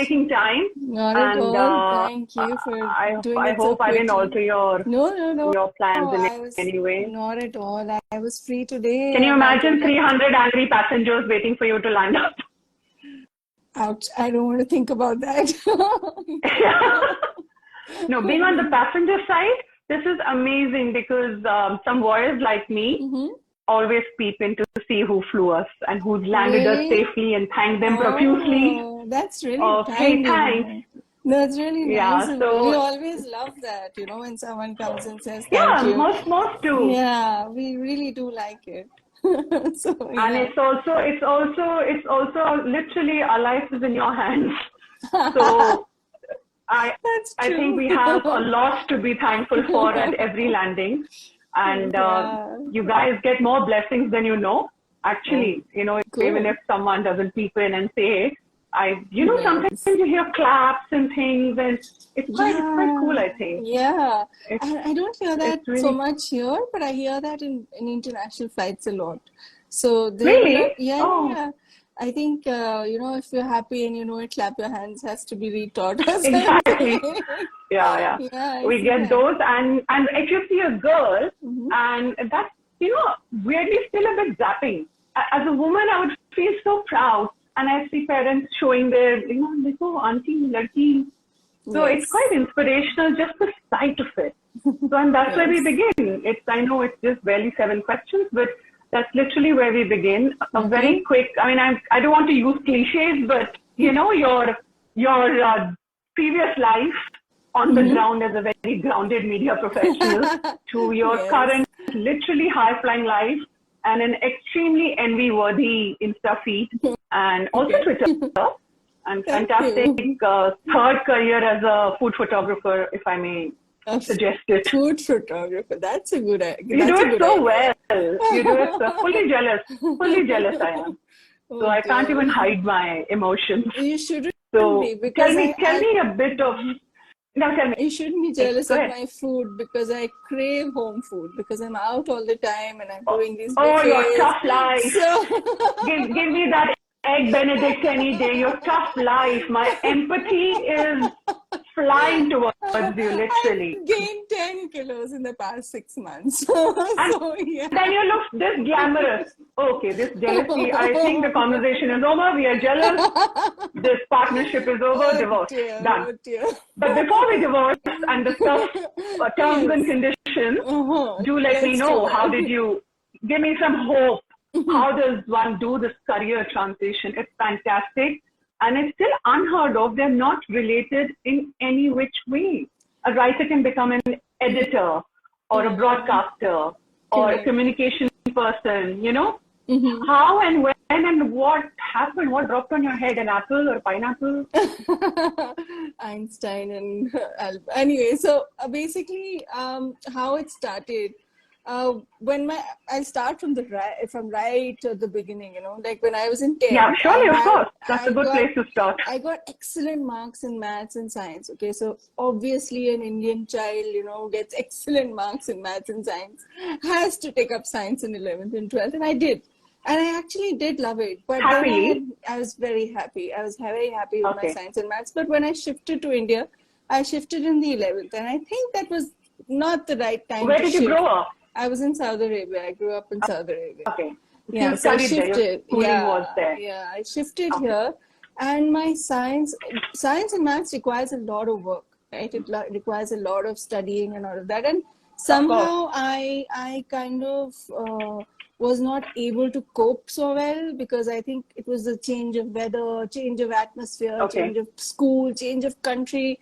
making time. Not at And all. Thank you for doing I it so hope I didn't alter quickly. No. your plans in I was any way. not at all. I was free today Can you and I imagine thought 300 angry passengers waiting for you to land up? ouch, I don't want to think about that. No, being on the passenger side, this is amazing because some voyeurs like me always peep in to see who flew us and who's landed us Really? safely and thank them profusely. Oh, that's really Hey, kind of thanks. you. That's really nice Yeah, of you. We so always love that, when someone comes and says thank yeah, you. most do. Yeah, we really do like it. So And yeah. it's also literally our life is in your hands. So I That's I think we true. have a lot to be thankful for at every landing, and Yeah. you guys get more blessings than you know. Oh, Actually, even cool. if someone doesn't peep in and say, sometimes Yes. you hear claps and things, and it's quite Yeah. cool. I think Yeah. it's I don't hear that it's so really much here, but I hear that in international flights a lot. So there will really not, yeah, yeah, oh yeah. I think, if you're happy and you know it, clap your hands has to be retaught or exactly. something. Yeah. Yeah, I We see get that. those, and if you see a girl, Hmm. and that's weirdly still a bit zapping. As a woman, I would feel so proud, and I see parents showing their, like, oh, auntie, ladki. So it's quite Yes. inspirational, just the sight of it. So, and that's where we Yes. begin. I know it's just barely 7 questions, but that's literally where we begin. A Okay. very quick, I mean, I don't want to use cliches, but your previous life on the Hmm. ground as a very grounded media professional to your Yes. current literally high-flying life and an extremely envy-worthy Insta feed and also Okay. Twitter and Thank fantastic you. third career as a food photographer, if I may A f- suggest it. Food photographer. You do That's a it good so idea. well. You do it so fully jealous I am. So Oh I can't dear. even hide my emotions. You shouldn't be So because tell me a bit of, no, tell me, you shouldn't be jealous go of ahead. my food because I crave home food because I'm out all the time and I'm doing these Oh, your buffets. tough life. So Give me that egg Benedict any day. Your tough life. My empathy is flying towards you, literally. I've gained 10 kilos in the past 6 months. And So yeah. then you look this glamorous. Okay, this jealousy. I think the conversation is over. We are jealous. This partnership is over. Oh Divorce. dear, Done. oh dear. But before we divorce and discuss terms and Yes. conditions, do let me Let's do know, how that. did you give me some hope? How does one do this career transition? It's fantastic. And it's still unheard of. They're not related in any which way. A writer can become an editor or a Yeah, broadcaster or a correct. communication person, Hmm. How and when and what happened? What dropped on your head? An apple or pineapple? Einstein and anyway, so basically, how it started. When I'll start from right at the beginning, like when I was in Yeah, 10th, surely, of course. That's a good place to start. I got excellent marks in maths and science. Okay, so obviously an Indian child, gets excellent marks in maths and science, has to take up science in 11th and 12th, and I did. And I actually did love it. But then Happily. I was very happy. I was very happy with my Okay. science and maths. But when I shifted to India, I shifted in the 11th. And I think that was not the right time Where to did you shift. grow up? I was in Saudi Arabia. I grew up in Saudi Arabia. Okay. So Yeah, you so I studied there. Your shifted. schooling was there. Yeah, I shifted Okay. here. And my science and maths requires a lot of work, right? It requires a lot of studying and all of that. And Of course. somehow I kind of was not able to cope so well because I think it was the change of weather, change of atmosphere, Okay. change of school, change of country.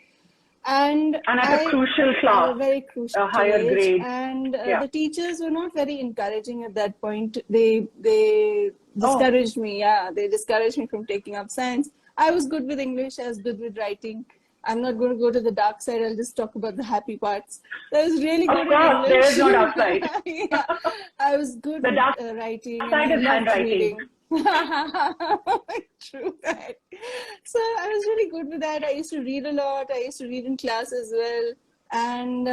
And at a crucial at class, a very crucial a higher age, grade. and Yeah. the teachers were not very encouraging at that point. They Oh, discouraged me. Yeah, they discouraged me from taking up science. I was good with English. I was good with writing. I'm not going to go to the dark side. I'll just talk about the happy parts. I was really of good at course, there English. is no downside. Yeah, I was good The with dark writing, and side I is loved handwriting. reading. True that. So I was really good with that. I used to read a lot. I used to read in class as well. And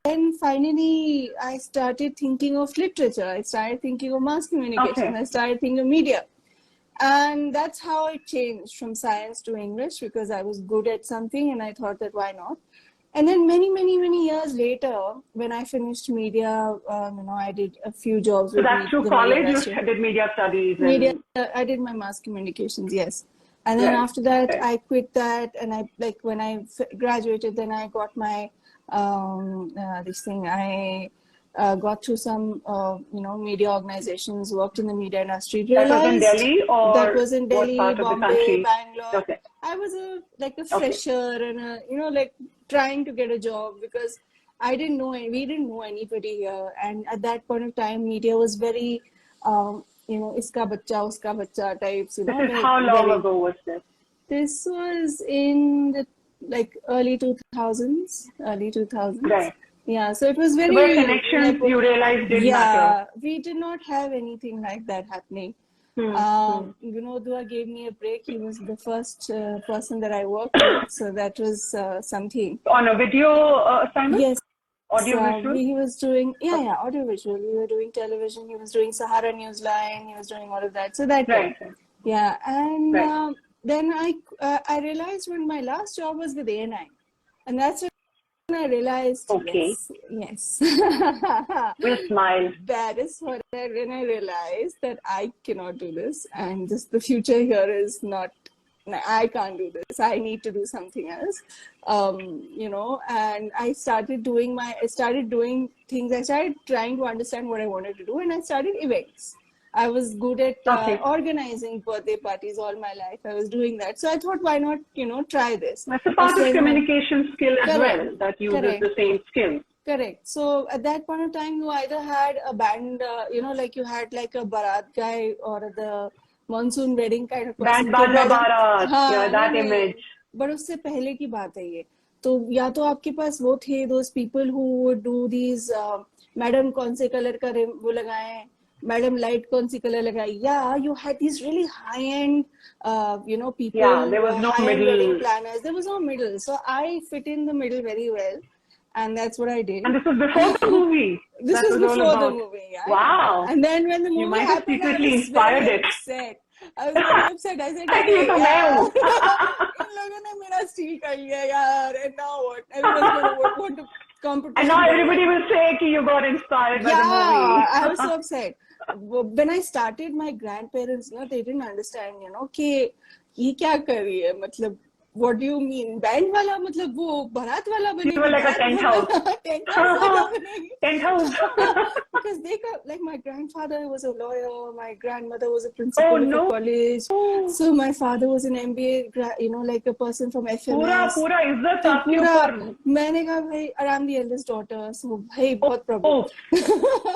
then finally, I started thinking of literature. I started thinking of mass communication. Okay. I started thinking of media. And that's how it changed from science to English, because I was good at something and I thought that why not. And then many years later, when I finished media, I did a few jobs So with that's through the media college, you industry. did media studies Media, and... I did my mass communications, yes. And then Right. after that, Right. I quit that, and when I graduated, then I got my this thing. I got through some media organizations, worked in the media industry. That was in Realized Delhi that or was in what Delhi, part of the Bombay, country? Bangalore. Okay. I was a Okay. fresher and like trying to get a job, because we didn't know anybody here, and at that point of time, media was very iska bacha, uska bacha types, This is how long very. ago was this? This was in the early 2000s, Right. Yeah, so it was So where very connections you realized did matter. we did not have anything like that happening. Dua gave me a break. He was the first person that I worked with, so that was something. On a video assignment? Yes. Audio visual? He was doing, audio visual. We were doing television. He was doing Sahara Newsline. He was doing all of that. So that Right. yeah, and Right. then I realized when my last job was with A9, and that's when I realized, Okay. yes. We'll smile. That is when I realized that I cannot do this, and just the future here is not. I can't do this. I need to do something else. And I started doing things. I started trying to understand what I wanted to do, and I started events. I was good at organizing birthday parties all my life. I was doing that. So I thought, why not, try this? That's a part of communication skill as well, that uses the same skill. Correct. So at that point of time, you either had a band, you had like a Bharat guy or the monsoon wedding kind of person. Band Bharat, yeah, that image. But उससे पहले की बात है ये. तो या तो आपके पास वो थे, those people who would do these, madam कौन से कलर का वो लगाएं, मैडम लाइट कौन सी कलर लगाएं. Yeah, you had these really high-end, people. Yeah, there was no middle. Wedding planners. There was no middle. So I fit in the middle very well. And that's what I did. And this was before the movie. This was before the movie, yeah. Wow. And then when the movie you might have happened, secretly I was inspired very it. upset. I was very upset. I said, ये तो मैं हूँ. इन लोगों ने मेरा steal कर लिया यार. And now what? Everyone's going to want to competition. And now everybody will say that you got inspired by the movie. I was so upset. When I started, my grandparents, they didn't understand, कि ये क्या कर रही है, मतलब. What do you mean? Band wala, matlab wo Bharat wala banegi. You were like a tent house. Tent house. Because like my grandfather was a lawyer, my grandmother was a principal of a college. So my father was an MBA, like a person from FMS. पूरा इज्जत आपके ऊपर. मैंने कहा भाई, I'm the eldest daughter, so भाई बहुत problem.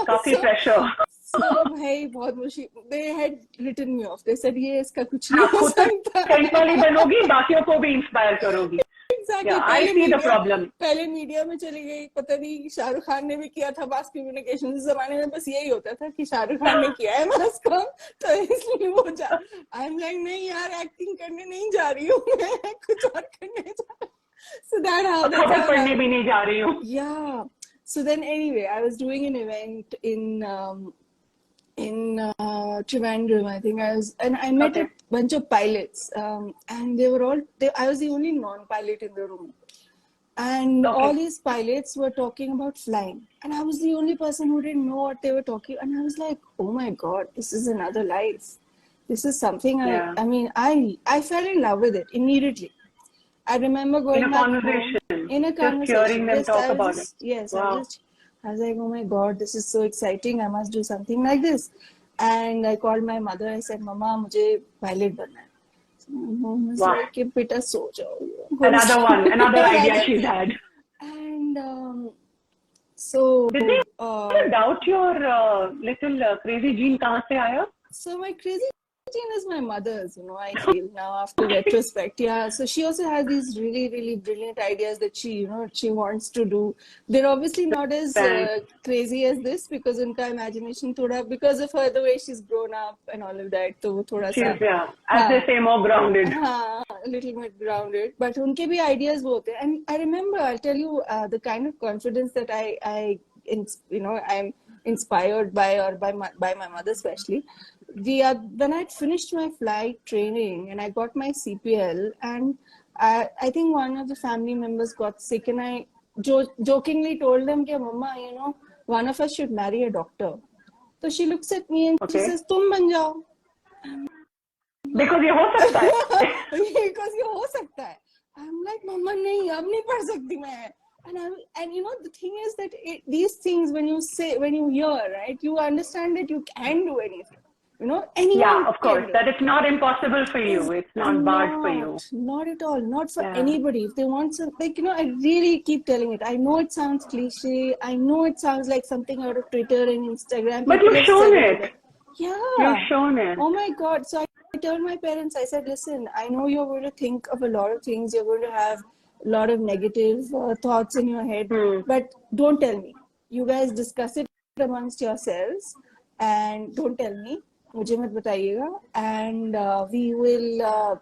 काफी pressure. So भाई बहुत मुश्किल. They had written me off. They said ये इसका कुछ नहीं हो सकता. टेंट वाली बनोगी, बाकियों को भी इंस्पायर करोगी. Exactly. Yeah, I see the problem. पहले मीडिया में चली गई, पता नहीं शाहरुख खान ने भी किया था मास कम्युनिकेशन. इस जमाने में बस यही होता था कि शाहरुख खान ने किया है मास कम, तो इसलिए वो जा. I'm like नहीं यार, एक्टिंग करने नहीं जा रही हूँ मैं, कुछ और करने जा रही हूँ. So खबर पढ़ने भी नहीं जा रही हूँ. Yeah. So then anyway, I was doing an event in Trivandrum, I think and I met a bunch of pilots, and they were all. I was the only non-pilot in the room, and all these pilots were talking about flying, and I was the only person who didn't know what they were talking, and I was like, oh my god, this is another life. This is something I mean, I fell in love with it immediately. I remember going in a conversation, just hearing them talk about it. Yes, wow. I was like, oh my god, this is so exciting. I must do something like this. And I called my mother. I said, Mama, मुझे pilot बनना है. So my mom was like, बेटा सो जाओ. Another idea she's had. And so did they doubt your little crazy gene कहाँ से आया? So my crazy gene is my mother's, I feel now after retrospect. Yeah. So she also has these really, really brilliant ideas that she wants to do. They're obviously not as crazy as this because unka imagination thoda, because of her, the way she's grown up and all of that. So thoda she's, as they say, more grounded. A little bit grounded. But unke bhi ideas both. And I remember, I'll tell you the kind of confidence that I'm inspired by, or by my mother especially. when I'd finished my flight training and I got my CPL, and I think one of the family members got sick, and I jokingly told them, "Ki, Mama, you know, one of us should marry a doctor." So she looks at me and she says, "Tum ban jao." Because ये हो सकता है. Because ये हो सकता है. I'm like, "Mama, नहीं, अब नहीं पढ़ सकती मैं." And you know, the thing is that these things, when you hear, right, you understand that you can do anything. You know, anyone. Yeah, of course. That it's not impossible for you. It's not barred for you. Not at all. Not for anybody. If they want some, like, you know, I really keep telling it. I know it sounds cliche. I know it sounds like something out of Twitter and Instagram. But you've shown it. Yeah. You've shown it. Oh my God. So I told my parents, I said, listen, I know you're going to think of a lot of things. You're going to have a lot of negative thoughts in your head. But don't tell me. You guys discuss it amongst yourselves and don't tell me. मुझे मत बताइएगा, and we will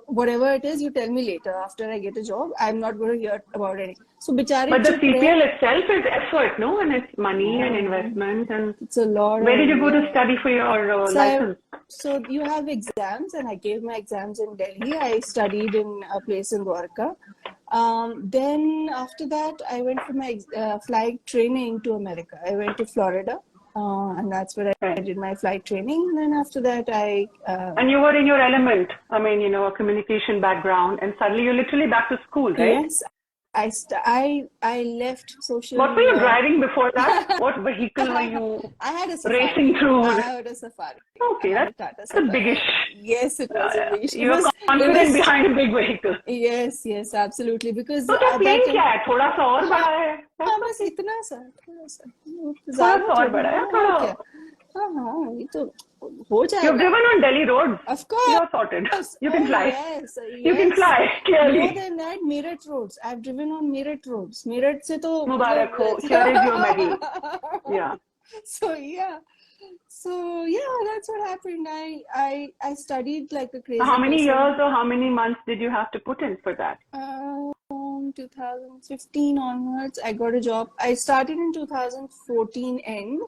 whatever it is, you tell me later after I get a job. I'm not going to hear about it. So बिचारे. But the CPL itself is effort, no? And it's money and investment, and it's a lot. Where did you go to study for your license? So you have exams, and I gave my exams in Delhi. I studied in a place in Dwarka. Then after that, I went for my flight training to America. I went to Florida. And that's where I did my flight training. And then after that, and you were in your element. I mean, you know, a communication background, and suddenly you're literally back to school, right? Yes. I left social. What were you driving before that? What vehicle were you racing through? I had a Safari. Okay, that's a biggish. Yes, it was a biggish. You were confident behind a big vehicle. Yes, absolutely. Because तो plane क्या है? थोड़ा सा और बड़ा है. हाँ, बस इतना सा, थोड़ा सा. थोड़ा सा और बड़ा है, थोड़ा. हाँ, ये तो हो जाएगा. You've driven on Delhi roads. Of course. You're sorted. You can fly. Yes. You can fly, clearly. More than that, Meerut roads. I've driven on Meerut roads. Meerut se to. Mubarak ho. Here is your medal. Yeah. So that's what happened. I studied like a crazy. How many years or how many months did you have to put in for that? 2015 onwards, I got a job. I started in 2014 end.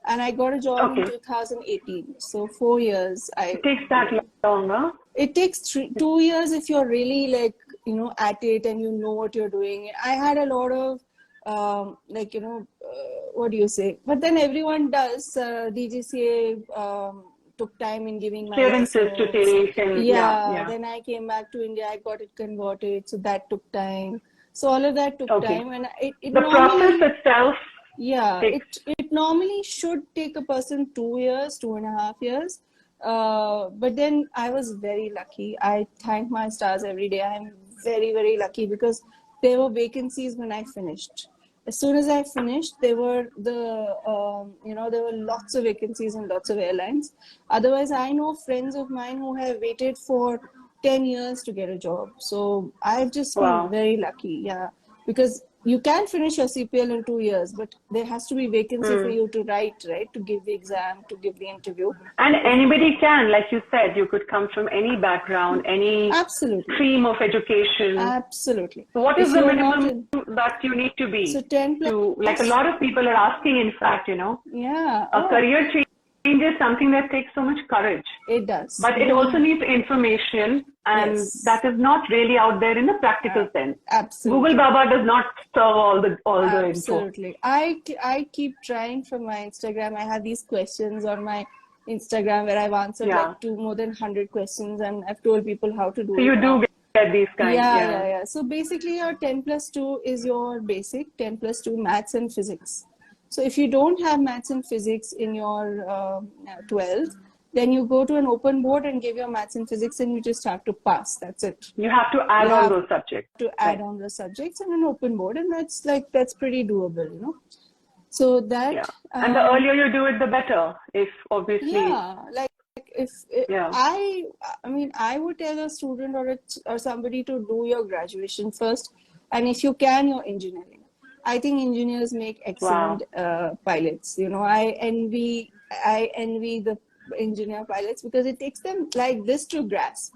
And I got a job in 2018. So 4 years. It takes that long, huh? It takes 2 years if you're really like, you know, at it and you know what you're doing. I had a lot of, like, you know, what do you say? But then everyone does. DGCA took time in giving my clearances to take. And, yeah. Then I came back to India. I got it converted. So that took time. So all of that took time. And it the process itself. Yeah, it normally should take a person 2 years, 2.5 years. But then I was very lucky. I thank my stars every day. I'm very, very lucky because there were vacancies when I finished. As soon as I finished, there were there were lots of vacancies in lots of airlines. Otherwise, I know friends of mine who have waited for 10 years to get a job. So I've just been very lucky. Yeah, because you can finish your CPL in 2 years, but there has to be vacancy for you to write, right? To give the exam, to give the interview. And anybody can, like you said, you could come from any background, any stream of education. Absolutely. So what is the minimum that you need to be? So 10 plus. Like a lot of people are asking, in fact, you know. Yeah. A career change is something that takes so much courage. It does. But it also needs information, and that is not really out there in a practical sense. Absolutely. Google Baba does not serve all the info. Absolutely. I keep trying from my Instagram. I have these questions on my Instagram where I've answered like more than 100 questions, and I've told people how to do it. So you do get these kinds. Yeah. So basically your 10 plus 2 is your basic, 10 plus 2 maths and physics. So if you don't have maths and physics in your 12th, then you go to an open board and give your maths and physics, and you just have to pass. That's it. You have to add on those subjects. Add on the subjects and an open board, and that's pretty doable, you know. So that and the earlier you do it, the better. If obviously I would tell a student or somebody to do your graduation first, and if you can, your engineering. I think engineers make excellent pilots. You know, I envy the engineer pilots because it takes them like this to grasp.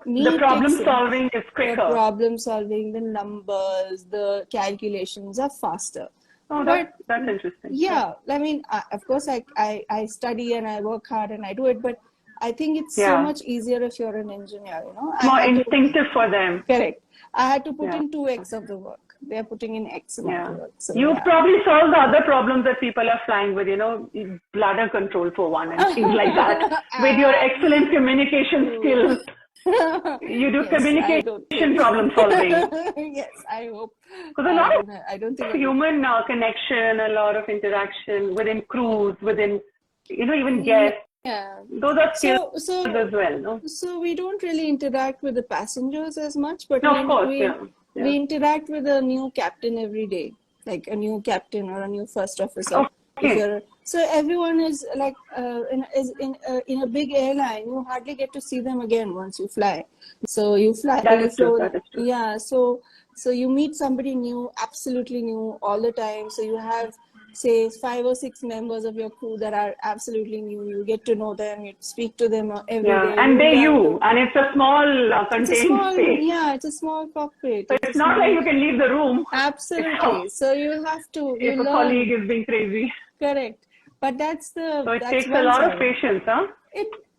The problem solving is quicker. The problem solving, the numbers, the calculations are faster. Oh, But that's interesting. yeah, I mean, of course, I study and I work hard and I do it, but I think it's so Yeah. much easier if you're an engineer, you know. It's I more had to, instinctive for them. correct. I had to put Yeah. in 2x of the work. They're putting in X amount Yeah. of work. So You yeah. probably solve the other problems that people are flying with, bladder control for one and things like that. With your excellent communication skills, you do Yes, I don't communication think. problem solving. Yes, I hope. Because a lot I don't think of human connection, a lot of interaction within crews, within, even guests. Yeah. Those are skills So as well, no? So we don't really interact with the passengers as much, but No, of course, yeah. we interact with a new captain every day, like a new captain or a new first officer. If Okay. you're so everyone is like in a big airline, you hardly get to see them again once you fly. So you fly, That you is true. flow, That is true. yeah. So you meet somebody new, absolutely new all the time. So you have, say, 5 or 6 members of your crew that are absolutely new. You get to know them, you speak to them every day. And and it's a small contained space. Yeah, it's a small cockpit. So it's not like you can leave the room. Absolutely. So you have to, If you a learn. colleague is being crazy. Correct. But that's So it takes a lot of patience, huh?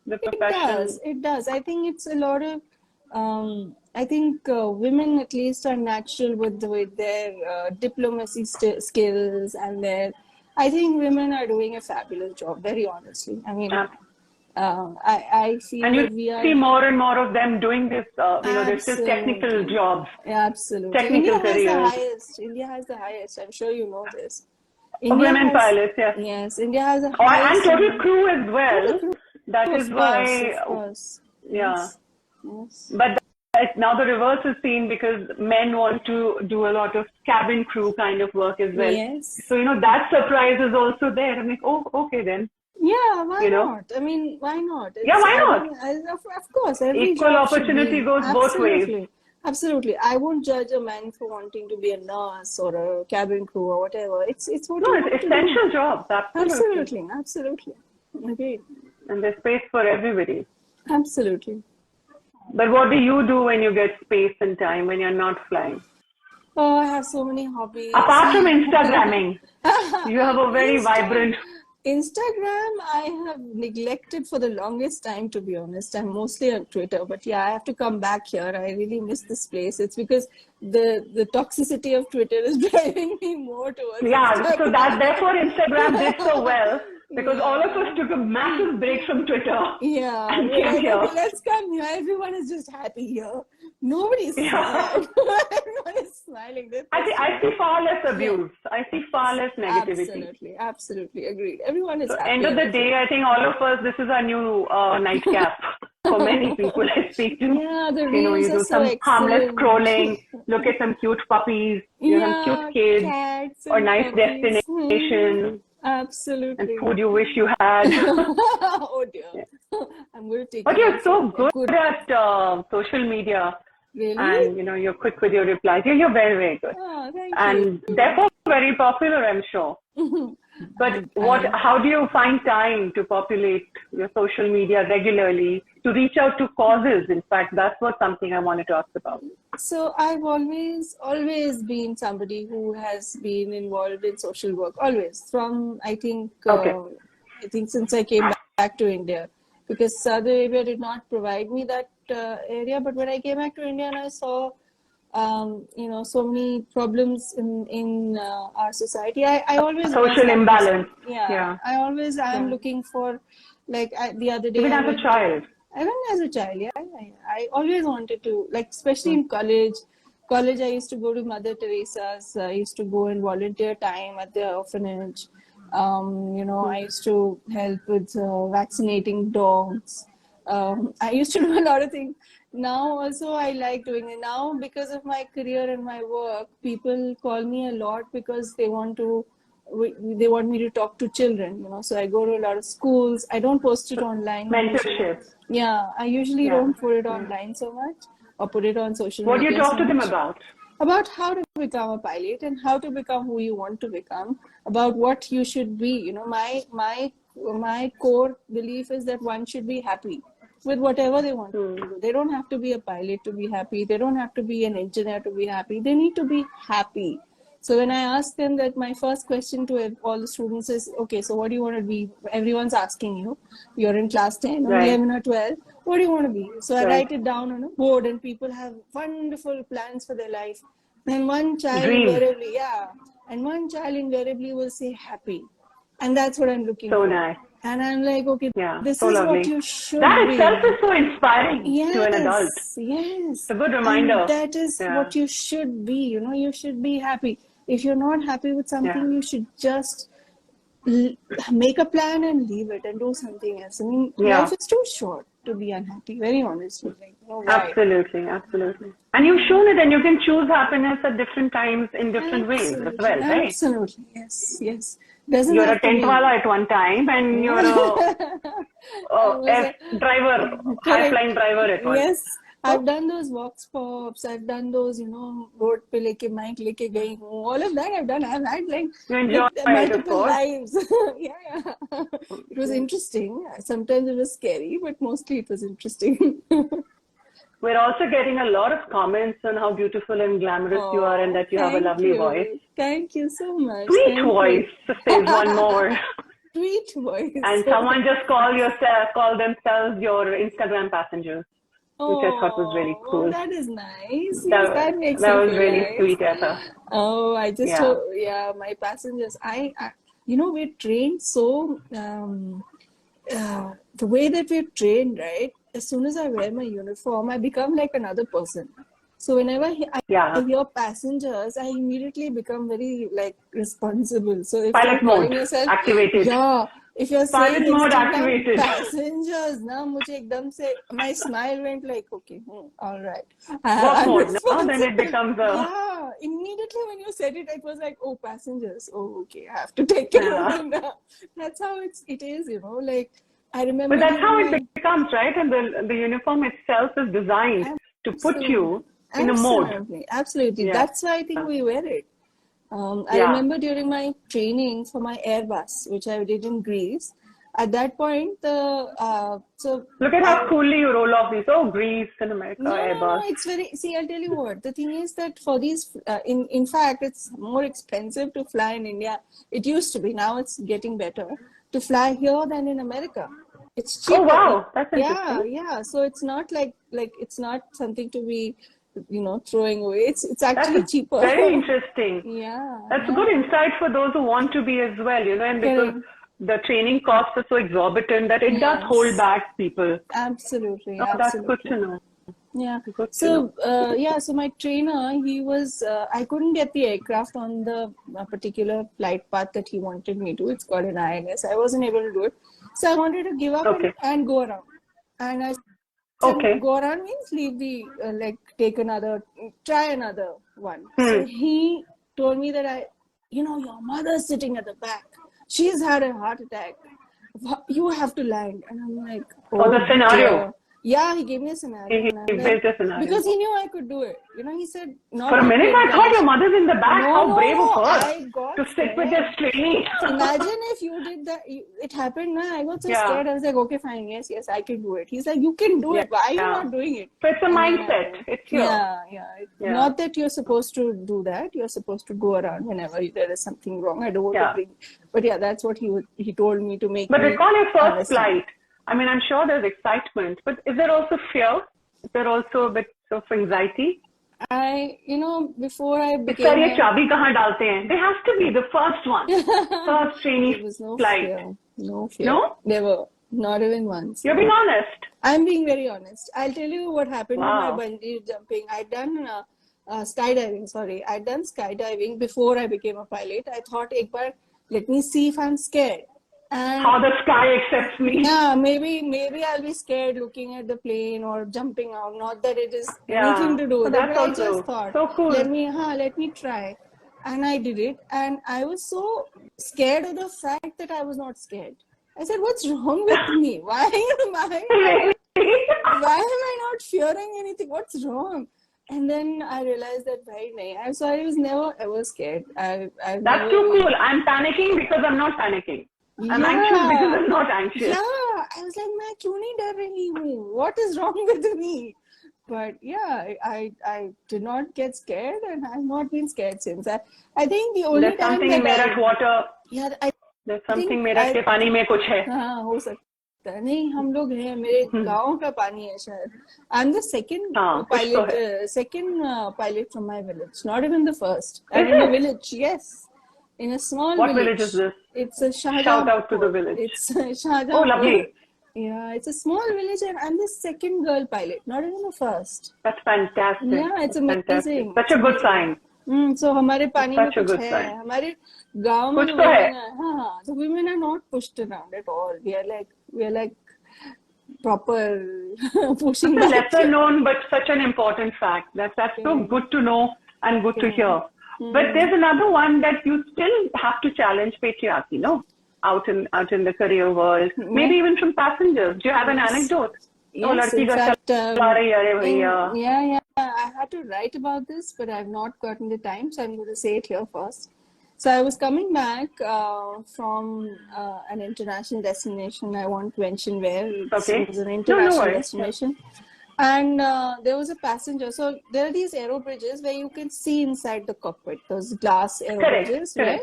The profession. It does. I think it's a lot of, I think women at least are natural with their diplomacy skills and I think women are doing a fabulous job, very honestly. I mean, I feel and you that we are. see more and more of them doing this, there's still technical jobs. Absolutely. Technical careers. India has the highest. I'm sure you know this. Women pilots, yes. Yes, India has a highest. And total crew as well. That is why, of course. Yeah. Yes. But now the reverse is seen because men want to do a lot of cabin crew kind of work as well. Yes. So, that surprise is also there. I'm like, oh, okay then. Yeah, why not? I mean, why not? Yeah, why not? Of course. Every equal job opportunity goes both ways. Absolutely. I won't judge a man for wanting to be a nurse or a cabin crew or whatever. It's what it's essential jobs. Absolutely. Okay. And there's space for everybody. Absolutely. But what do you do when you get space and time when you're not flying? Oh, I have so many hobbies. Apart from Instagramming, you have a very vibrant... Instagram, I have neglected for the longest time, to be honest. I'm mostly on Twitter, but yeah, I have to come back here. I really miss this place. It's because the toxicity of Twitter is driving me more towards Instagram. So therefore Instagram did so well. Because all of us took a massive break from Twitter. Yeah. And came here. Let's come here. Everyone is just happy here. Nobody's sad. Everyone is smiling. I see far less abuse. I see far less negativity. Absolutely. Agreed. Everyone is happy. End of the day, I think all of us, this is our new nightcap. For many people I speak to. Yeah, the reels you do are some so harmless excellent. Scrolling, look at some cute puppies, some cute kids, or nice destination. Absolutely. And food you wish you had. Oh dear. Yeah. I'm going to take But you're so good at social media. Really? And you're quick with your replies. You're very, very good. Oh, thank you. And therefore very popular, I'm sure. But how do you find time to populate your social media regularly, to reach out to causes? In fact, that's something I wanted to ask about. So I've always been somebody who has been involved in social work, always, from I think since I came back to India, because Saudi Arabia did not provide me that area. But when I came back to India and I saw so many problems in our society, I always social imbalance. I always am looking for, like, the other day. Even as a child. Even as a child, I always wanted to, like, especially in college. I used to go to Mother Teresa's. I used to go and volunteer time at the orphanage. I used to help with vaccinating dogs. I used to do a lot of things. Now also I like doing it. Now, because of my career and my work, people call me a lot because they want me to talk to children, so I go to a lot of schools. I don't post it online. Mentorship. Yeah, I usually don't put it online so much, or put it on social media. What do you talk to them about? About how to become a pilot and how to become who you want to become, about what you should be. My core belief is that one should be happy with whatever they want to do. They don't have to be a pilot to be happy. They don't have to be an engineer to be happy. They need to be happy. So when I ask them that, my first question to all the students is, okay, so what do you want to be? Everyone's asking you, you're in class 10 or Right. 11 or 12, what do you want to be? So I Right. write it down on a board, and people have wonderful plans for their life. And one child Dreams. invariably will say happy. And that's what I'm looking So for. nice. And I'm like, okay, Yeah, this so is lovely. what you should That be. itself is so inspiring to an adult. Yes. It's a good reminder. And that is what you should be. You should be happy. If you're not happy with something, you should just make a plan and leave it and do something else. I mean, life is too short to be unhappy. Very honestly, Absolutely. And you've shown it, and you can choose happiness at different times in different ways as well, right? Absolutely, yes. Doesn't You're have a tent wala at one time, and you're a driver, high-flying driver at one. Yes. I've done those vox pops. I've done those, road pe leke mic leke gayi hu. All of that I've done. I've had multiple lives. Yeah. It was interesting. Sometimes it was scary, but mostly it was interesting. We're also getting a lot of comments on how beautiful and glamorous you are, and that you have a lovely voice. Thank you so much. Sweet voice, says one more. Sweet voice. And someone just call themselves your Instagram passengers, which I thought was really cool. That is nice. That was really sweet, Etha. Oh, I just hope, my passengers. We're trained so. The way that we're trained, right? As soon as I wear my uniform, I become like another person. So whenever I hear passengers, I immediately become very responsible. So if pilot you're calling mode yourself, activated. If you're pilot saying mode activated. Passengers, my smile went like, okay, all right. Work mode, no? Then it becomes a... immediately when you said it, it was like, oh, passengers. Oh, okay, I have to take care of them now. That's how it is, I remember. But that's how it becomes, right? And the uniform itself is designed to put you in a mode. Absolutely. That's why I think we wear it. I remember during my training for my Airbus, which I did in Greece, at that point, look at how coolly you roll off these. Oh, Greece and America, Airbus. No, it's very. See, I'll tell you what. The thing is that for these, in fact, it's more expensive to fly in India. It used to be. Now it's getting better to fly here than in America. It's cheaper. Oh wow, that's interesting. Yeah. So it's not like it's not something to be, throwing away. It's actually cheaper. Very interesting. That's good insight for those who want to be as well, and because the training costs are so exorbitant that it does hold back people. Absolutely. That's good to know. Yeah. So my trainer, he was, I couldn't get the aircraft on the particular flight path that he wanted me to. It's called an INS. I wasn't able to do it. So I wanted to give up and go around. And I said, go around means leave the, try another one. So he told me that your mother's sitting at the back. She's had a heart attack. You have to land. And I'm like, the scenario. Dear. Yeah, he gave me a scenario. He built a scenario. Because he knew I could do it. He said... For a minute, I thought your mother's in the back. How brave of her to sit with this trainee. Imagine if you did that. It happened, I got so scared. I was like, okay, fine. Yes, I can do it. He's like, you can do it. Why are you not doing it? So it's a mindset. It's your... Not that you're supposed to do that. You're supposed to go around whenever there is something wrong. I don't want to bring... But that's what he told me to make. But recall your first flight. I mean, I'm sure there's excitement, but is there also fear? Is there also a bit of anxiety? Before I became... They have to be the first one. First trainee there was no flight. Fear. No fear. No? Never. Not even once. You're being honest. I'm being very honest. I'll tell you what happened with my bungee jumping. I'd done skydiving, I'd done skydiving before I became a pilot. I thought, let me see if I'm scared. And how the sky accepts me. Yeah, maybe I'll be scared looking at the plane or jumping out. Not that it is anything to do with that. I just thought, so cool. Let me try. And I did it. And I was so scared of the fact that I was not scared. I said, what's wrong with me? Why am I not fearing anything? What's wrong? And then I realized that, so I was never ever scared. That's too cool. I'm panicking because I'm not panicking. I'm anxious because I'm not anxious. Yeah, I was like, मैं क्यों नहीं डर रही हूँ? What is wrong with me? But yeah, I did not get scared, and I've not been scared since. I think the only There's time something in that Meerut water. yeah, I There's think something Meerut के पानी में कुछ है. हाँ हो सकता है. नहीं, हम लोग हैं, मेरे गांव का पानी है शायद. I'm the second हाँ, कुछ तो है. second pilot from my village, not even the first. Is I'm in a it? village, yes, in a small What village. village is this? It's a Shout out to the Shahjahanpur. village. It's Oh, Shahjahanpur. lovely. Yeah, it's a small village, and I'm the second girl pilot, not even the first. That's fantastic. Yeah, it's That's amazing. fantastic. Such It's a good amazing. sign. So हमारे पानी में Such a कुछ good है. sign. हमारे गांव में कुछ the तो है. women are, हाँ, the women are not pushed around at all. We are like proper pushing That's a back. lesser known but such an important fact. That's so good to know and good to hear. But there's another one that you still have to challenge patriarchy, no? Out in the career world, maybe even from passengers. Do you have an anecdote? Yes, in fact, yeah, I had to write about this, but I've not gotten the time, so I'm going to say it here first. So I was coming back from an international destination. I won't mention where. It was an international destination. And there was a passenger. So there are these aero bridges where you can see inside the cockpit, those glass aero bridges, right?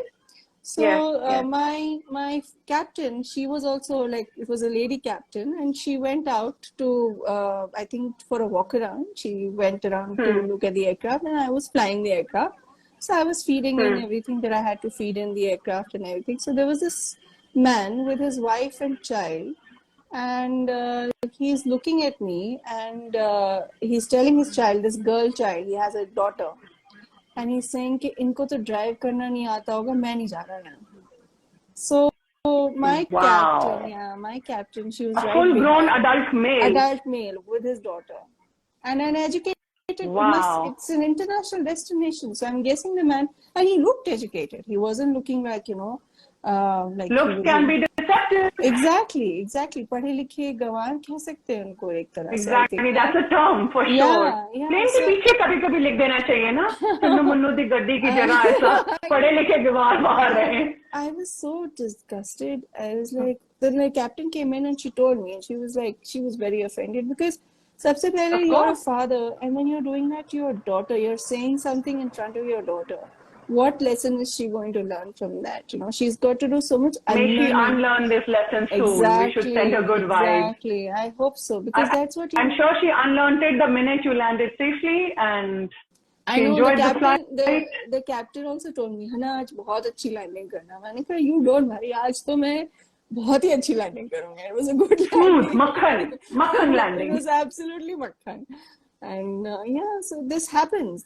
So my captain, she was also like, it was a lady captain, and she went out to, I think for a walk around. She went around to look at the aircraft, and I was flying the aircraft. So I was feeding in everything that I had to feed in the aircraft and everything. So there was this man with his wife and child, and he's looking at me, and he's telling his child, this girl child, he has a daughter, and he's saying कि इनको तो drive करना नहीं आता होगा, मैं नहीं जा रहा यहाँ. So my captain, she was a full-grown adult male with his daughter, and an educated. It's an international destination, so I'm guessing the man, and he looked educated. He wasn't looking like like looks can be deceptive. Exactly. पढ़े लिखे गंवार कह सकते हैं उनको एक तरह से. Exactly, that's a term for sure. Plane के पीछे कभी-कभी लिख देना चाहिए ना, चुन्नू मुन्नू दी गड्डी की जगह ऐसा पढ़े लिखे गंवार बाहर रहे. I was so disgusted. I was like, then the captain came in and she told me, and she was very offended because सबसे पहले you're a father, and when you're doing that to your daughter, you're saying something in front of your daughter. What lesson is she going to learn from that? She's got to do so much unlearning. May she unlearn this lesson soon. We should send her good vibes. Exactly. I hope so, because that's what I'm sure she unlearned it the minute you landed safely, and I know enjoyed the flight. The captain also told me, Hana, आज बहुत अच्छी landing करना. मैंने कहा, you don't worry, आज तो मैं बहुत ही अच्छी landing करूँगा. It was a good landing. Smooth, makhan landing. It was absolutely makhan. And so this happens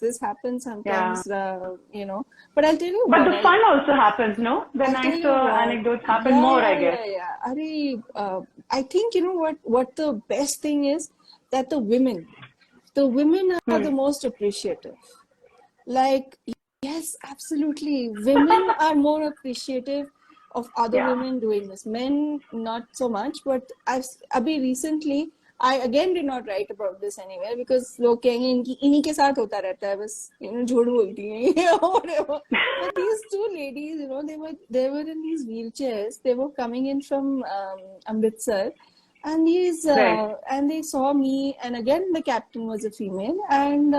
sometimes, but I'll tell you but the fun also happens, no? The nicer anecdotes happen more, I guess. I think, what the best thing is, that the women are the most appreciative. Like, yes, absolutely, women are more appreciative of other women doing this. Men, not so much, but recently, I again did not write about this anywhere because लोग कहेंगे इन्हीं के साथ होता रहता है, बस झूठ बोलती हैं whatever. But these two ladies, they were in these wheelchairs. They were coming in from Amritsar, and and they saw me, and again the captain was a female, and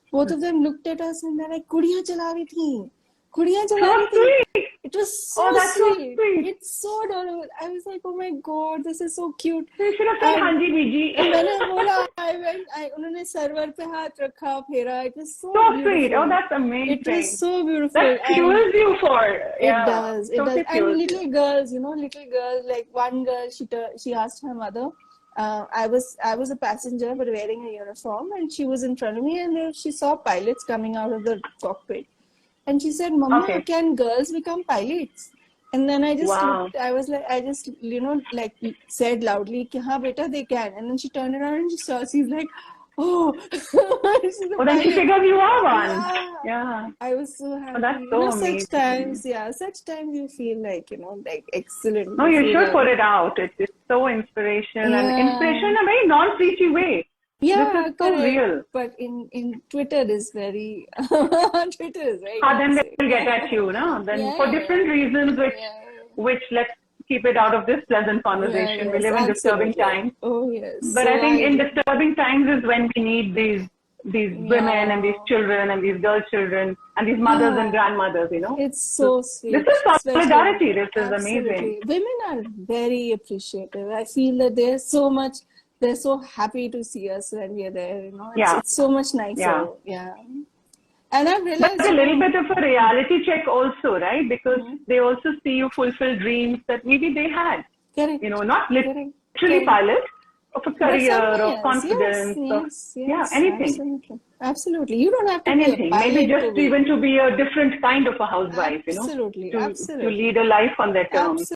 both of them looked at us and they're like, कुड़ियाँ चला रही थी. It was so sweet. It's so adorable. I was like, oh my god, this is so cute. You should have said Hanji Biji. मैंने बोला, उन्होंने server पे हाथ रखा, फेरा. It was so sweet. Oh, that's amazing. It was so beautiful. That fuels you for. It does. And little girls, like one girl, she asked her mother. I was a passenger, but wearing a uniform, and she was in front of me, and she saw pilots coming out of the cockpit. And she said, Mama, can girls become pilots? And then I just looked, I just said loudly, हाँ बेटा, they can. And then she turned around and she saw, she's like, oh. Then she figured you are one. Yeah. I was so happy. Oh, that's so amazing. Such times you feel like, like excellent. No, you should put it out. It's so inspirational and inspiration in a very non-preachy way. Yeah, this is so real. But in Twitter is very Twitter is very. Then they'll get at you, no? Then for different reasons, which let's keep it out of this pleasant conversation. We live in disturbing times. Oh yes. But I think in disturbing times is when we need these women and these children and these girl children and these mothers and grandmothers, you know. It's so sweet. This is solidarity. This is amazing. Women are very appreciative. I feel that they're so happy to see us when we are there, you know. It's so much nicer. Yeah. And I've realized... But a little bit of a reality check also, right? Because they also see you fulfill dreams that maybe they had. Correct. You know, not literally pilot, of a career, of confidence, anything. Absolutely. You don't have to anything. Be a maybe just even to be a different kind of a housewife, absolutely, you know, to lead a life on their terms.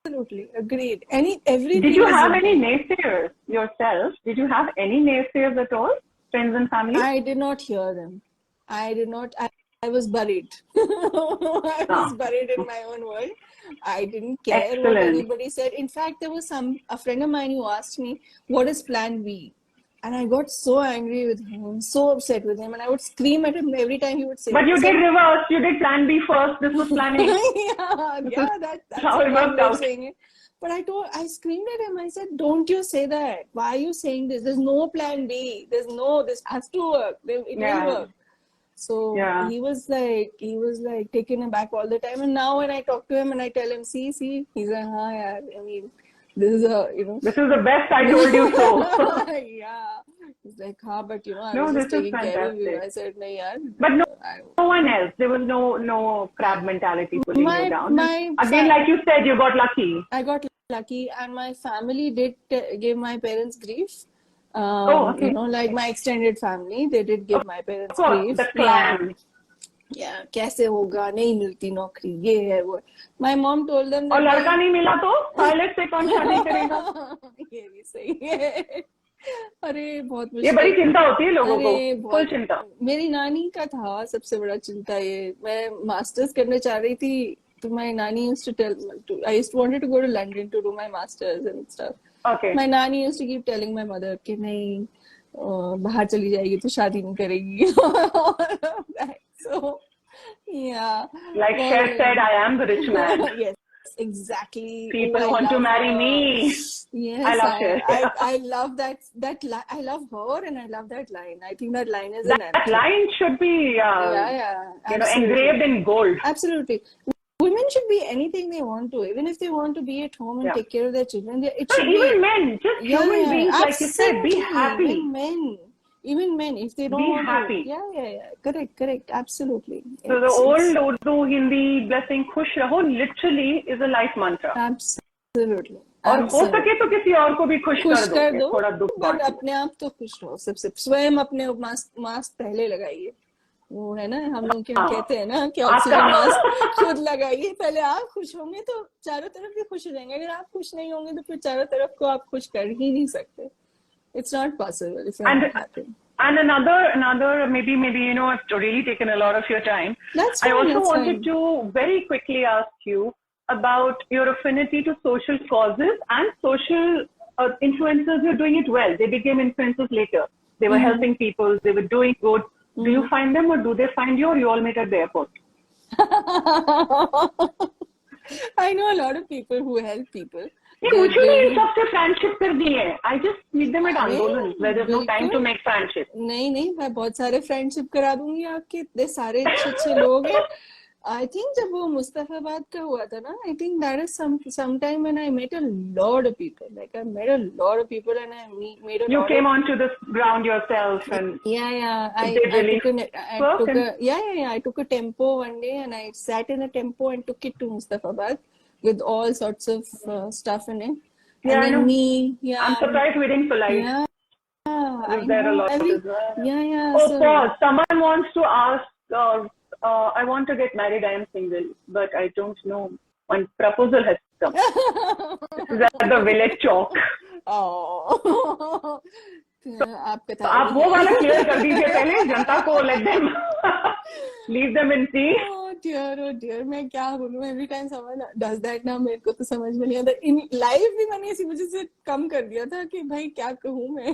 Absolutely, agreed. Everything. Did you have any naysayers yourself? Did you have any naysayers at all, friends and family? I did not hear them. I did not. I was buried. I was buried in my own world. I didn't care what anybody said. In fact, there was a friend of mine who asked me, "What is Plan B?" And I got so angry with him, so upset with him, and I would scream at him every time he would say. But you did reverse. You did Plan B first. This was Plan A. That's how it worked out. Saying it. But I screamed at him. I said, "Don't you say that? Why are you saying this? There's no Plan B. This has to work. It will work." So he was like taken aback all the time. And now when I talk to him and I tell him, see, he's like, "Haan, yaar, I mean, this is this is the best. I told you so." He's like, but I was just taking care of you. I said, "No, yaar." But no one else. There was no crab mentality pulling you down. Again, like you said, you got lucky. I got lucky, and my family did give my parents grief. You know, like my extended family, they did give my parents grief. The clan. Yeah, कैसे होगा, नहीं मिलती नौकरी, ये है वो. My mom told them that. और लड़का नहीं मिला तो पायलट से कौन शादी करेगा? ये भी सही है. अरे बहुत मुश्किल. ये बड़ी चिंता होती है लोगों को. फुल चिंता. मेरी नानी का था सबसे बड़ा चिंता ये. मैं मास्टर्स करने चाह रही थी, तो my nanny used to tell. I wanted to go to London to do my masters and stuff. Okay. My nanny used to keep telling my mother कि नहीं बाहर चली जाएगी तो शादी नहीं करेगी. So like Cher said, I am the rich man. Yes, exactly. People want to marry me. Yes, I love Cher. I love that I love her, and I love that line. I think that line is that line should be engraved in gold. Absolutely. Women should be anything they want to, even if they want to be at home and take care of their children. It should even men, just human beings, like you said, be happy. Even men, if they don't be want happy. To, correct, absolutely. So the old Urdu, Hindi blessing, "Khush raho," literally is a life mantra. Absolutely. और हो सके तो किसी और को भी खुश कर दो, थोड़ा दुख बट अपने आप तो खुश रहो. सबसे स्वयं अपने मास्क पहले लगाइए. वो है ना, हम लोग क्या कहते हैं ना कि ऑक्सीजन मास्क खुद लगाइए. पहले आप खुश होंगे तो चारों तरफ भी खुश रहेंगे. अगर आप खुश नहीं होंगे तो फिर चारों तरफ को आप खुश कर ही नहीं सकते. It's not possible if you're not happy. And another maybe I've really taken a lot of your time. That's fine, I also wanted to very quickly ask you about your affinity to social causes and social influencers who are doing it well. They became influencers later. They were helping people. They were doing good. Do you find them, or do they find you, or you all meet at the airport? I know a lot of people who help people. मुझे इन सबसे friendship कर दी है. I just meet them at आंदोलन where there's no time to make friendship. नहीं, मैं बहुत सारे friendship करा दूंगी आपके. इतने सारे अच्छे लोग हैं. I think जब वो मुस्तफाबाद का हुआ था ना, I think that is some time when I met a lot of people. Like I met a lot of people, and I made a lot. You came onto the ground yourself, and I took a tempo one day, and I sat in a tempo and took it to Mustafabad with all sorts of stuff in it. Yeah, and I know. I'm so surprised we didn't polite. Yeah, Was there a lot as well? Yeah. Oh, pause. Someone wants to ask. I want to get married. I am single, but I don't know. One proposal has come. This is at the village chalk. Oh. आप वो वाला clear कर दीजिए पहले जनता को. Let them leave them in peace. Oh dear, मैं क्या बोलूँ. Every time someone does that ना, मेरे को तो समझ में नहीं आता. In live भी मैंने इसी वजह से कम कर दिया था कि भाई क्या कहूँ मैं.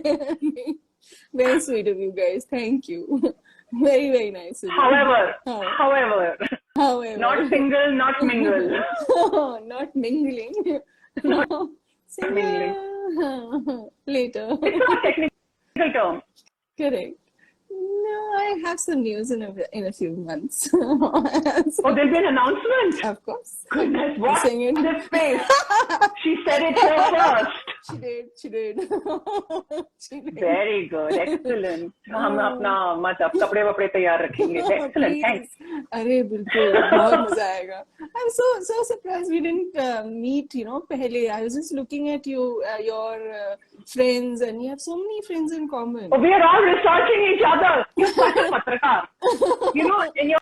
Very sweet of you guys. Thank you. Very, very nice. However, However. not single, not mingle. Not mingling. Not mingling. Single. Later. It's not a technical term. Correct. No, I have some news in a few months. Oh, there'll be an announcement. Of course. Goodness, what Saying it. this space? She said it here first. She did. She did. Very good, excellent. हम अपना मतलब कपड़े वपड़े तैयार रखेंगे. Excellent, thanks. अरे बिल्कुल बहुत मजा आएगा. I'm so surprised we didn't meet. पहले I was just looking at your friends, and you have so many friends in common. We are all researching each other. You're such a patrakar. When you're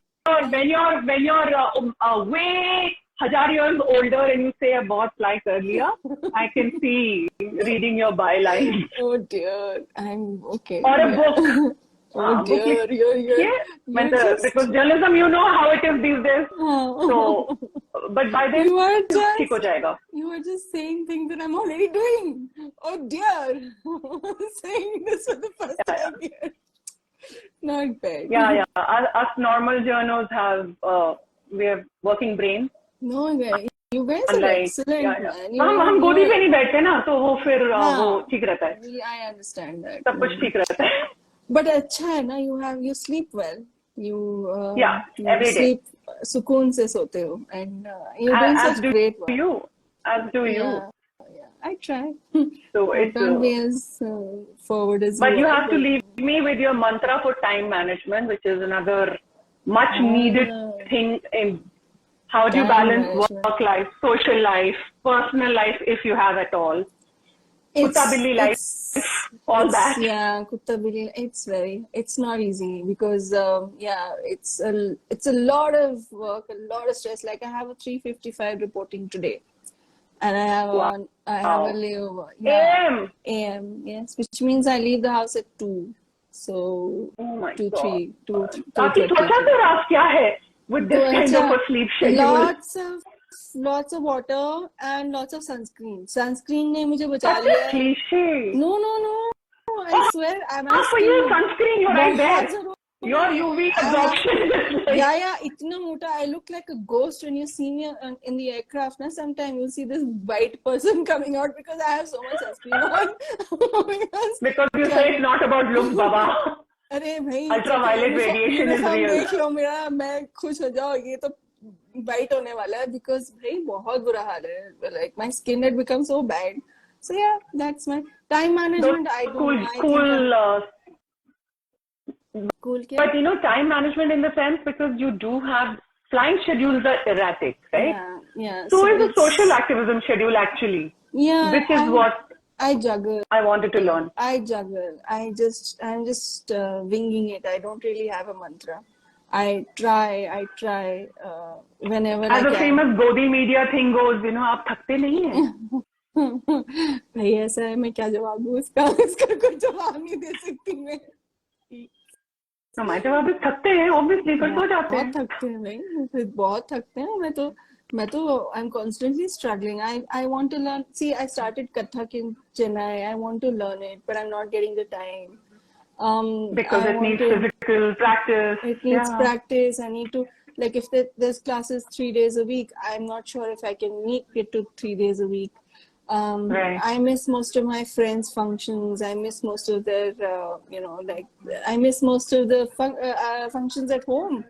way 1,000 years older and you say बहुत like earlier, I can see reading your byline. Oh dear, I'm okay. Or a book. Oh dear, you're because journalism, you know how it is these days. So, but by then, ठीक हो जाएगा. You are just saying things that I'm already doing. Oh dear, saying this for the first time here. Not bad. Yeah. Us normal journos we have working brains. No, you guys are excellent, man. हम गोदी पे नहीं बैठते ना, तो वो फिर वो ठीक रहता है. I understand that. सब कुछ ठीक रहता है. But अच्छा है ना, you sleep well. You every sleep सुकून से सोते हो, and you're doing such great work. As do you. Yeah, I try. So don't be as forward as but you have to leave me with your mantra for time management, which is another much needed thing in how do you balance work life, social life, personal life, if you have at all. Kutta billi life, all that. Yeah, kutta billi. It's not easy because it's a lot of work, a lot of stress. Like I have a 3:55 reporting today, and I have a layover. AM, yes, which means I leave the house at 2. So 2:30. With this kind of a sleep schedule. Lots of water and lots of sunscreen. Sunscreen ने मुझे बचा लिया. Cliche. No. I swear, for you, sunscreen, you're right there. Your UV absorption is like... Yeah, itna mota. I look like a ghost when you see me in the aircraft. Now, sometimes you'll see this white person coming out because I have so much sunscreen on. because you say it's not about looks, Baba. अरे भाई ultraviolet radiation is real. देख लो मेरा, मैं खुश हो जाओ, ये तो वाइट होने वाला है because भाई बहुत बुरा हाल है. Like my skin had become so bad. So yeah, that's my time management. Cool. But time management in the sense because you do have flying schedules are erratic, right? Yeah. So is the social activism schedule actually. Yeah. Which is what I juggle. I wanted to learn. I juggle. I'm just winging it. I don't really have a mantra. I try whenever I can. As the famous Godi media thing goes, आप थकते नहीं हैं. भाई ऐसा है, मैं क्या जवाब दूँ इसका कोई जवाब नहीं दे सकती मैं. हमारे जवाब थकते हैं, obviously फिर तो जाते हैं. बहुत थकते हैं भाई, बहुत थकते हैं. मैं तो I'm constantly struggling. I want to learn. See, I started Kathak in Chennai. I want to learn it, but I'm not getting the time. Because it needs physical practice. It needs practice. I need to, like, if there's classes 3 days a week, I'm not sure if I can make it to 3 days a week. Right. I miss most of my friends' functions. I miss most of their, I miss most of the functions at home.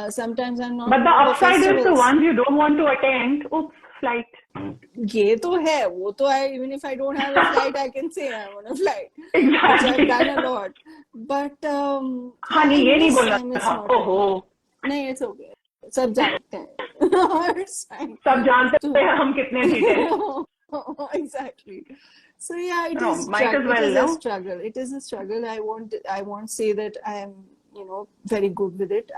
Sometimes I'm not. But the upside is the ones you don't want to attend. Oops, flight. ये तो है, वो तो है. Even if I don't have a flight, I can say I'm on a flight. Exactly. Which I've done a lot. But नहीं ये नहीं बोलना था. ओहो. नहीं, it's okay. सब जानते हैं. सब जानते हैं हम कितने सीटे. Exactly. So yeah, it is a struggle. I won't say that I am, very good with it.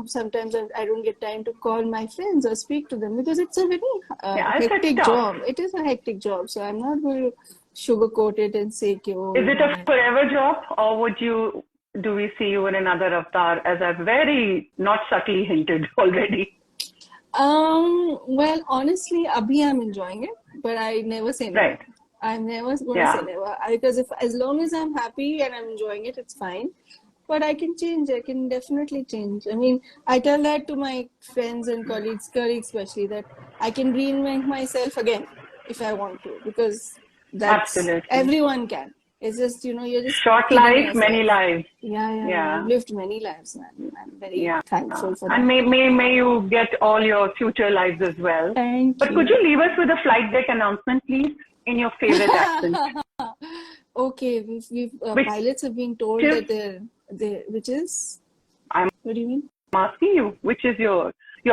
Sometimes I don't get time to call my friends or speak to them because it's a very hectic job. It is a hectic job. So I'm not going to sugarcoat it and say, is it a forever job, or do we see you in another avatar, as I've very not subtly hinted already? Well, honestly, abhi I'm enjoying it, but I never say no. Right. I'm never going to Yeah. say never, because as long as I'm happy and I'm enjoying it, it's fine. But I can change. I can definitely change. I mean, I tell that to my friends and colleagues especially, that I can reinvent myself again if I want to, because that's Absolutely. everyone can. It's just, you're just Short kidding life, many yourself. lives. Yeah. I've Yeah. lived many lives, man. I'm very Yeah. thankful for And that. may you get all your future lives as well. Thank But could you. you leave us with a flight deck announcement, please, in your favorite accent? Okay, we've Which pilots have been told is, that which is, I'm what do you mean? asking you, which is your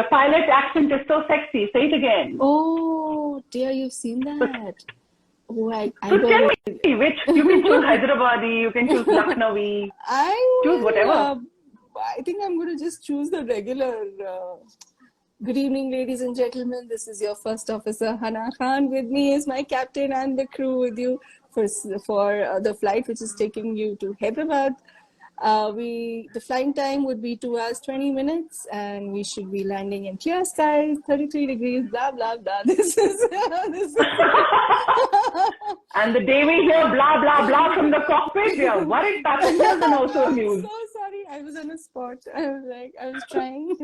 pilot accent is so sexy. Say it again. Oh dear, you've seen So, that. Oh, I so got tell it. me which. You can choose Hyderabadi, you can choose Lucknowi, I choose will, whatever. I think I'm going to just choose the regular. Good evening, ladies and gentlemen. This is your first officer, Hana Khan. With me is my captain and the crew with you for the flight, which is taking you to Hyderabad. The flying time would be 2 hours 20 minutes, and we should be landing in clear skies, 33 degrees, blah blah blah. This is And the day we hear blah, blah, blah from the cockpit, we are worried passengers and also I'm amused. so sorry. I was on a spot. I was trying.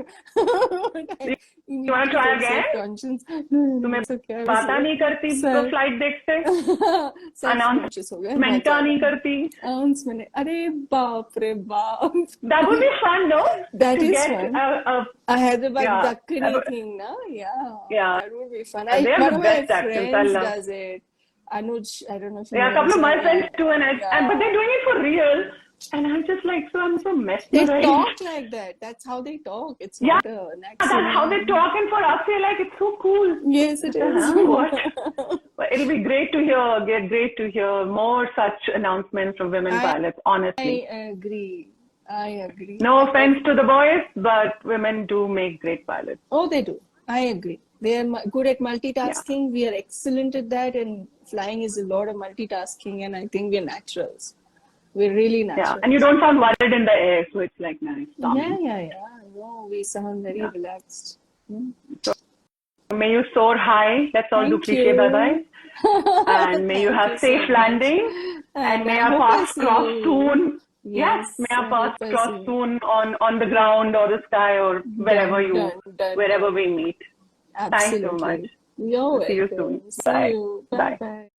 You want to try again? Self-conscious. No, तुम्हें it's okay. I पता नहीं करती तो flight देख से self-conscious हो गया बहुत अनाउंसमेंट नहीं ज़्यादा. करती. Announcement. अरे बाप रे बाप. That would be fun, no? That To is get fun. a A Hyderabad yeah, Dakkani thing, no? Yeah. yeah. That would be fun. They are One the of my best actors. I friends love. does it. Anuj, I don't know if you Yeah, know a couple of my him. friends too, and Yeah. but they're doing it for real, and I'm just like, so I'm so They mesmerized. talk like that. That's how they talk. It's Yeah, not an that's how they accent. talk, and for us, we're like, it's so cool. Yes, it is. What? But it'll be great to hear more such announcements from women pilots, honestly. I agree. I agree. No offense to the boys, but women do make great pilots. Oh, they do. I agree. They are good at Yeah. multitasking. We are excellent at that, and flying is a lot of multitasking, and I think we're naturals. We're really Yeah, naturals. and you don't sound worried in the air, so it's like nice. Calming. Yeah. No, we sound very relaxed. So may you soar high. Let's all do Thank cliche you. bye-bye. And may you Thank have you safe so landing. much. And may I our hope I paths see cross you. soon. Yes, May our I paths hope I cross see you. soon on the ground or the sky or wherever Done. wherever we meet. Absolutely. Thanks so much. You're See you welcome. soon. See Bye. you. Bye. Bye.